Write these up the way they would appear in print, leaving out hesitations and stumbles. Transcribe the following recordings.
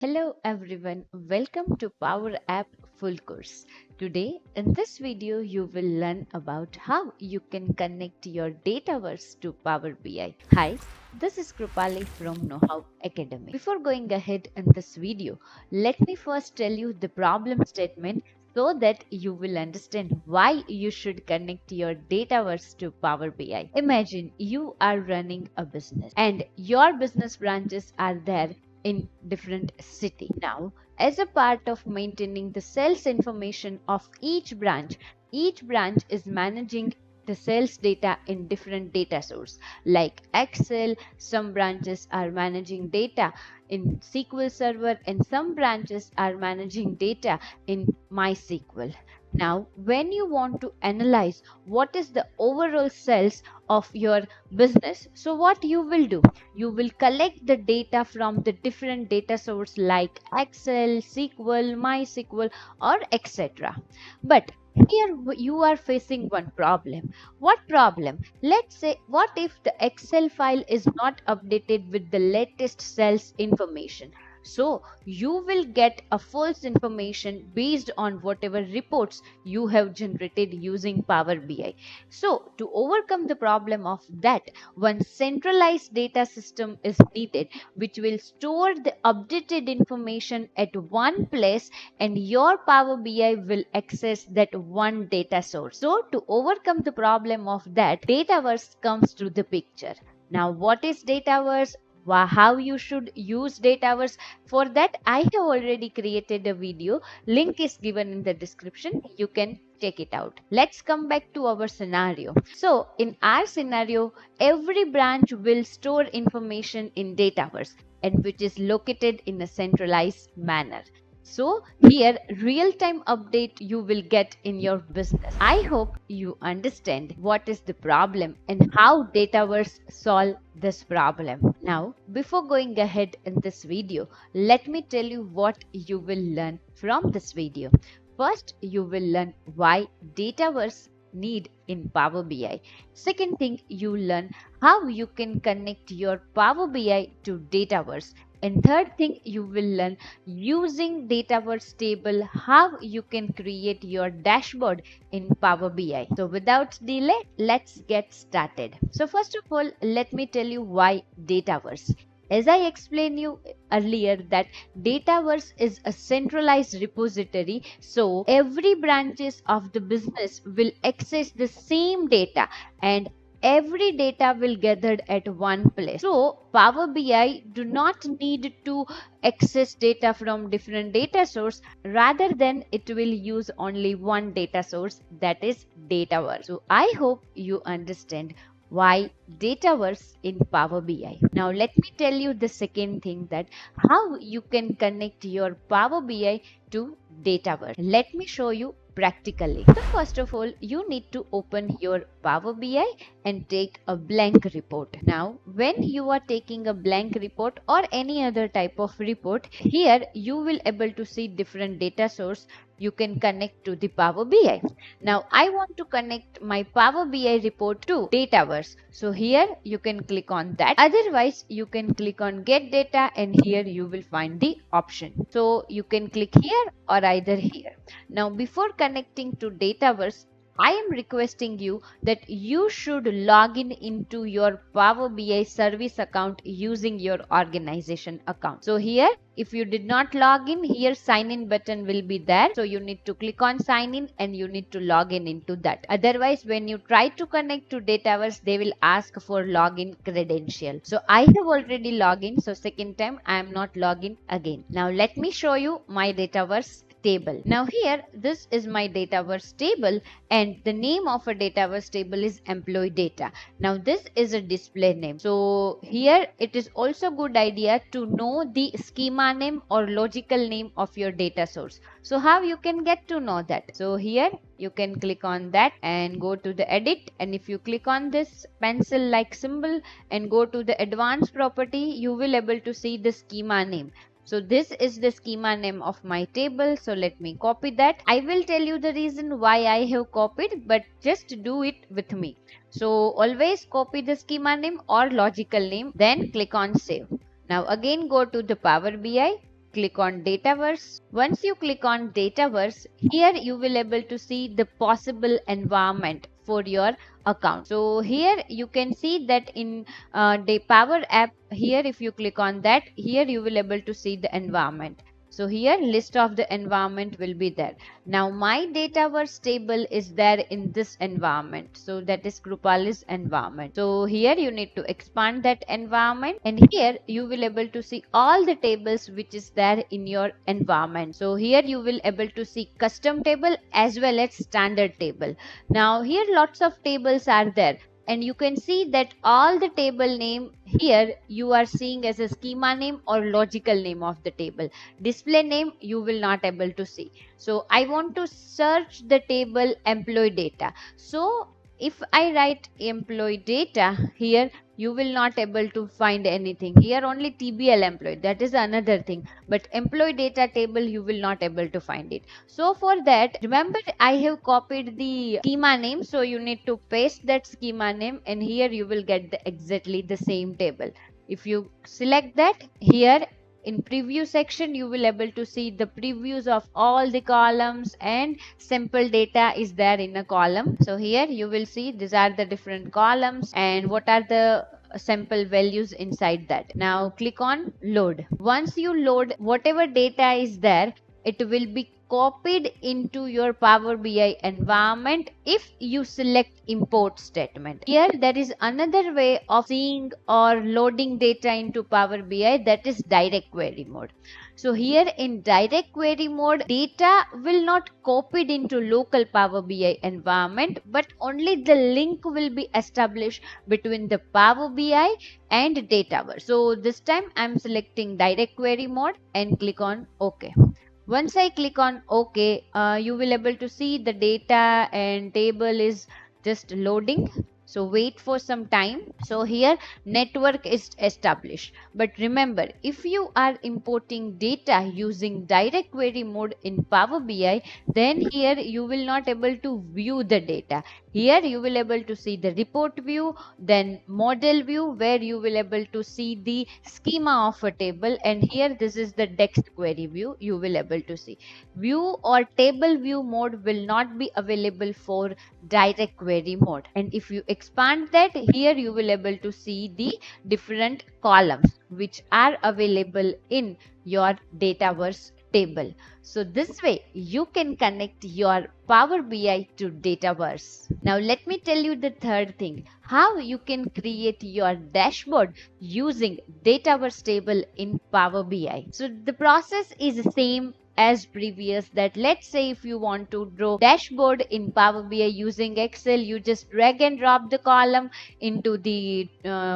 Hello everyone, welcome to Power App Full Course. Today in this video you will learn about how you can connect your Dataverse to Power BI. Hi, this is Krupali from KnowHow Academy. Before going ahead in this video, let me first tell you the problem statement so that you will understand why you should connect your Dataverse to Power BI. Imagine you are running a business and your business branches are there in different city. Now, as a part of maintaining the sales information of each branch is managing the sales data in different data source like Excel. Some branches are managing data in SQL Server and some branches are managing data in MySQL. Now, when you want to analyze what is the overall sales of your business, so what you will do, you will collect the data from the different data source like Excel, SQL, MySQL or etc. But here you are facing one problem. What problem? Let's say, what if the Excel file is not updated with the latest sales information? So you will get a false information based on whatever reports you have generated using Power BI. So to overcome the problem of that, one centralized data system is needed which will store the updated information at one place and your Power BI will access that one data source. So to overcome the problem of that, Dataverse comes to the picture. Now what is Dataverse? How you should use Dataverse? For that I have already created a video. Link is given in the description. You can check it out. Let's come back to our scenario. So in our scenario, every branch will store information in Dataverse and which is located in a centralized manner. So here real-time update you will get in your business. I hope you understand what is the problem and how Dataverse solve this problem. Now, before going ahead in this video, let me tell you what you will learn from this video. First, you will learn why Dataverse need in Power BI. Second thing, you learn how you can connect your Power BI to Dataverse. And third thing, you will learn using Dataverse table how you can create your dashboard in Power BI. So without delay, let's get started. So first of all, let me tell you why Dataverse. As I explained you earlier that Dataverse is a centralized repository, so every branches of the business will access the same data and every data will gathered at one place. So Power BI do not need to access data from different data source, rather than it will use only one data source, that is Dataverse. So I hope you understand why Dataverse in Power BI. Now let me tell you the second thing, that how you can connect your Power BI to Dataverse. Let me show you practically. So first of all, you need to open your Power BI and take a blank report. Now when you are taking a blank report or any other type of report, here you will able to see different data source you can connect to the Power BI. Now I want to connect my Power BI report to Dataverse. So here you can click on that. Otherwise you can click on get data and here you will find the option. So you can click here or either here. Now before connecting to Dataverse, I am requesting you that you should log in into your Power BI service account using your organization account. So here, if you did not log in, here sign in button will be there. So you need to click on sign in and you need to log in into that. Otherwise, when you try to connect to Dataverse, they will ask for login credential. So I have already logged in. So second time I am not logging again. Now let me show you my Dataverse table. Now here, this is my Dataverse table and the name of a Dataverse table is employee data. Now this is a display name. So here it is also good idea to know the schema name or logical name of your data source. So how you can get to know that? So here you can click on that and go to the edit, and if you click on this pencil like symbol and go to the advanced property, you will able to see the schema name. So this is the schema name of my table. So let me copy that. I will tell you the reason why I have copied, but just do it with me. So always copy the schema name or logical name, then click on save. Now again go to the Power BI click on Dataverse. Once you click on Dataverse, here you will able to see the possible environment for your account. So here you can see that in the Power App, here if you click on that, here you will able to see the environment. So here list of the environment will be there. Now my Dataverse table is there in this environment. So that is Krupali's environment. So here you need to expand that environment, and here you will able to see all the tables which is there in your environment. So here you will able to see custom table as well as standard table. Now here lots of tables are there, and you can see that all the table name here you are seeing as a schema name or logical name of the table. Display name you will not able to see. So I want to search the table employee data. So if I write employee data here, you will not able to find anything here, only TBL employee, that is another thing, but employee data table you will not able to find it. So for that, remember I have copied the schema name, so you need to paste that schema name, and here you will get exactly the same table. If you select that, here in preview section you will able to see the previews of all the columns, and simple data is there in a column. So here you will see these are the different columns and what are the sample values inside that. Now click on load. Once you load whatever data is there, it will be copied into your Power BI environment if you select import statement. Here there is another way of seeing or loading data into Power BI, that is direct query mode. So here in direct query mode, data will not copied into local Power BI environment, but only the link will be established between the Power BI and Dataverse. So this time I'm selecting direct query mode and click on OK. Once I click on OK, you will able to see the data and table is just loading. So wait for some time. So here network is established. But remember, if you are importing data using direct query mode in Power BI, then here you will not able to view the data. Here you will able to see the report view, then model view where you will able to see the schema of a table, and here this is the text query view you will able to see. View or table view mode will not be available for direct query mode, and if you expand that, here you will able to see the different columns which are available in your Dataverse table. So this way you can connect your Power BI to Dataverse. Now let me tell you the third thing, how you can create your dashboard using Dataverse table in Power BI. So the process is the same as previous, that let's say if you want to draw dashboard in Power BI using Excel, you just drag and drop the column into the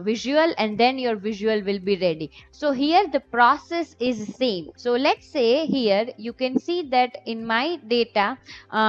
visual, and then your visual will be ready. So here the process is same. So let's say here you can see that in my data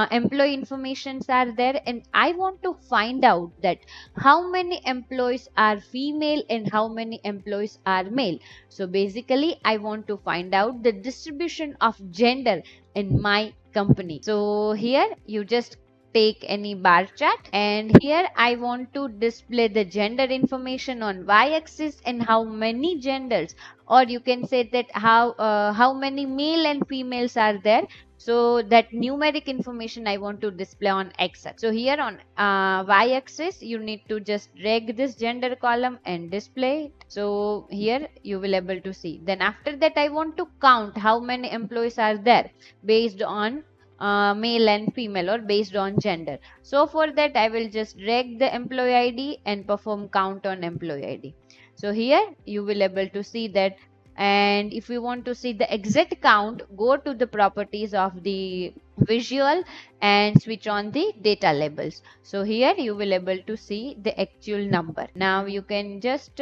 employee informations are there, and I want to find out that how many employees are female and how many employees are male. So basically I want to find out the distribution of gender in my company. So here you just take any bar chart, and here I want to display the gender information on y-axis and how many genders, or you can say that how many male and females are there. So that numeric information I want to display on x-axis. So here on y-axis you need to just drag this gender column and display it. So here you will able to see. Then after that I want to count how many employees are there based on male and female or based on gender. So for that I will just drag the employee ID and perform count on employee ID. So here you will able to see that. And if you want to see the exact count, go to the properties of the visual and switch on the data labels. So here you will able to see the actual number. Now you can just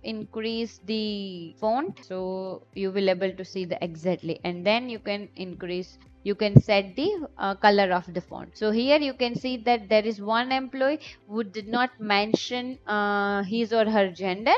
increase the font, so you will able to see the exactly, and then you can increase, you can set the color of the font. So here you can see that there is one employee who did not mention his or her gender,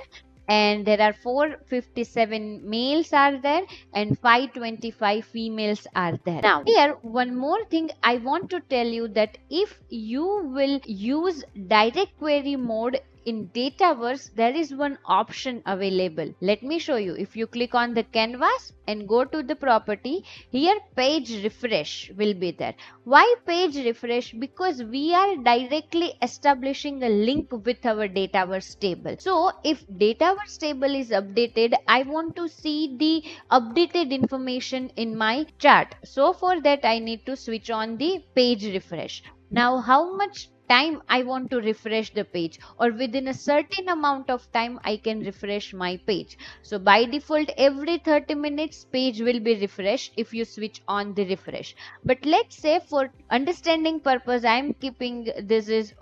and there are 457 males are there and 525 females are there. Now here one more thing I want to tell you, that if you will use direct query mode in Dataverse, there is one option available. Let me show you. If you click on the canvas and go to the property, here page refresh will be there. Why page refresh? Because we are directly establishing a link with our Dataverse table. So if Dataverse table is updated, I want to see the updated information in my chart. So for that I need to switch on the page refresh. Now how much time I want to refresh the page, or within a certain amount of time I can refresh my page. So by default every 30 minutes page will be refreshed if you switch on the refresh. But let's say for understanding purpose I am keeping this is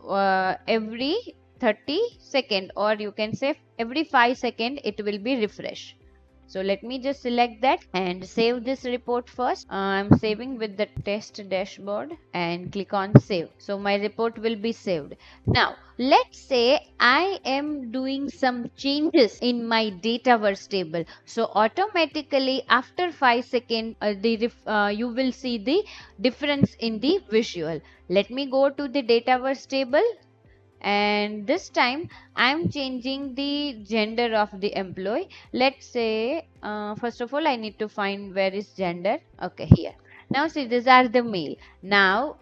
every 30 second, or you can say every 5 second it will be refreshed. So let me just select that and save this report first. I'm saving with the test dashboard and click on save. So my report will be saved. Now let's say I am doing some changes in my Dataverse table. So automatically after 5 seconds you will see the difference in the visual. Let me go to the Dataverse table. And this time I'm changing the gender of the employee. Let's say first of all I need to find where is gender. Okay, here. Now see, these are the male. Now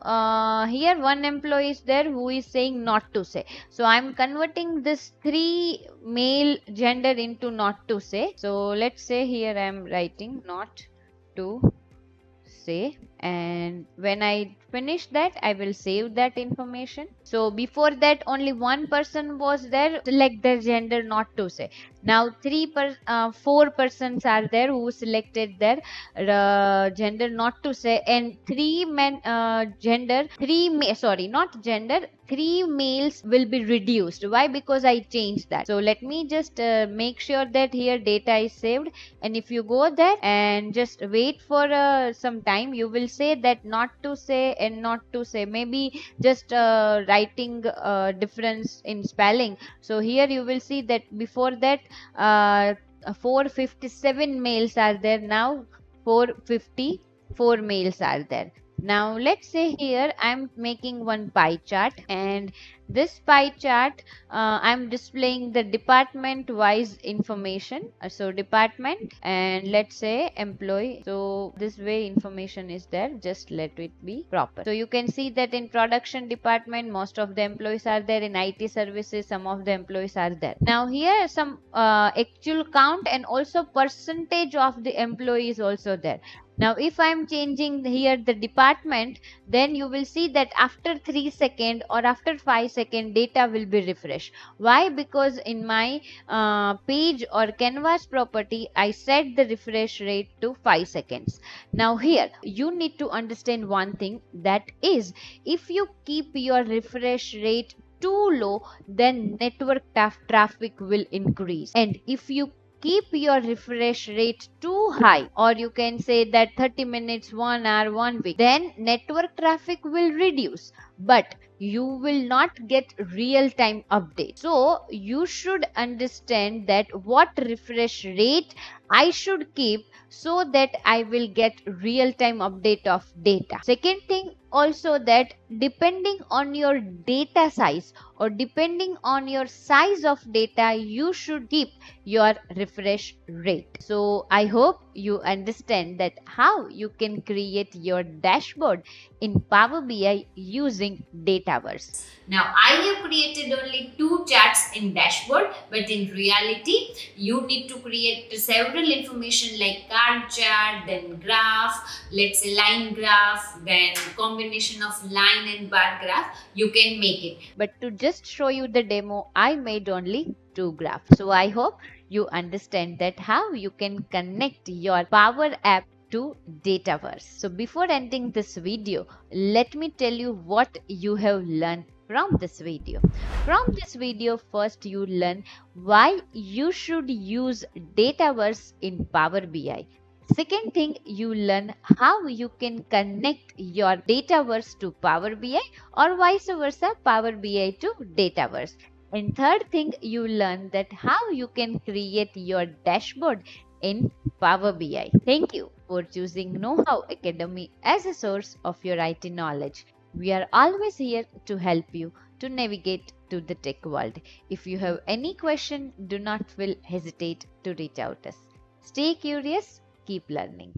here one employee is there who is saying not to say. So I'm converting this 3 male gender into not to say. So let's say here I'm writing not to say, and when I finish that I will save that information. So before that only one person was there, select their gender not to say. Now 4 persons are there who selected their gender not to say, and 3 men gender 3 sorry, not gender, 3 males will be reduced. Why? Because I changed that. So let me just make sure that here data is saved, and if you go there and just wait for some time, you will say that not to say and not to say, maybe just writing difference in spelling. So here you will see that before that 457 males are there, now 454 males are there. Now let's say here I'm making one pie chart, and this pie chart I'm displaying the department wise information. So department, and let's say employee. So this way information is there, just let it be proper. So you can see that in production department most of the employees are there, in IT services some of the employees are there. Now here some actual count and also percentage of the employees also there. Now if I am changing here the department, then you will see that after 3 seconds or after 5 seconds data will be refreshed. Why? Because in my page or canvas property I set the refresh rate to 5 seconds. Now here you need to understand one thing, that is if you keep your refresh rate too low, then network traffic will increase, and if you keep your refresh rate too high, or you can say that 30 minutes, 1 hour, 1 week, then network traffic will reduce, but you will not get real time update. So you should understand that what refresh rate I should keep so that I will get real time update of data. Second thing also, that depending on your data size or depending on your size of data, you should keep your refresh rate. So I hope you understand that how you can create your dashboard in Power BI using Dataverse. Now I have created only 2 charts in dashboard, but in reality you need to create several information like car chart, then graph, let's say line graph, then combination of line and bar graph. You can make it. But to just show you the demo, I made only 2 graphs. So I hope you understand that how you can connect your Power App to Dataverse. So before ending this video, let me tell you what you have learned from this video. From this video, first you learn why you should use Dataverse in Power BI. Second thing, you learn how you can connect your Dataverse to Power BI or vice versa, Power BI to Dataverse. And third thing, you learn that how you can create your dashboard in Power BI. Thank you for choosing KnowHow Academy as a source of your IT knowledge. We are always here to help you to navigate to the tech world. If you have any question, do not feel hesitate to reach out us. Stay curious, keep learning.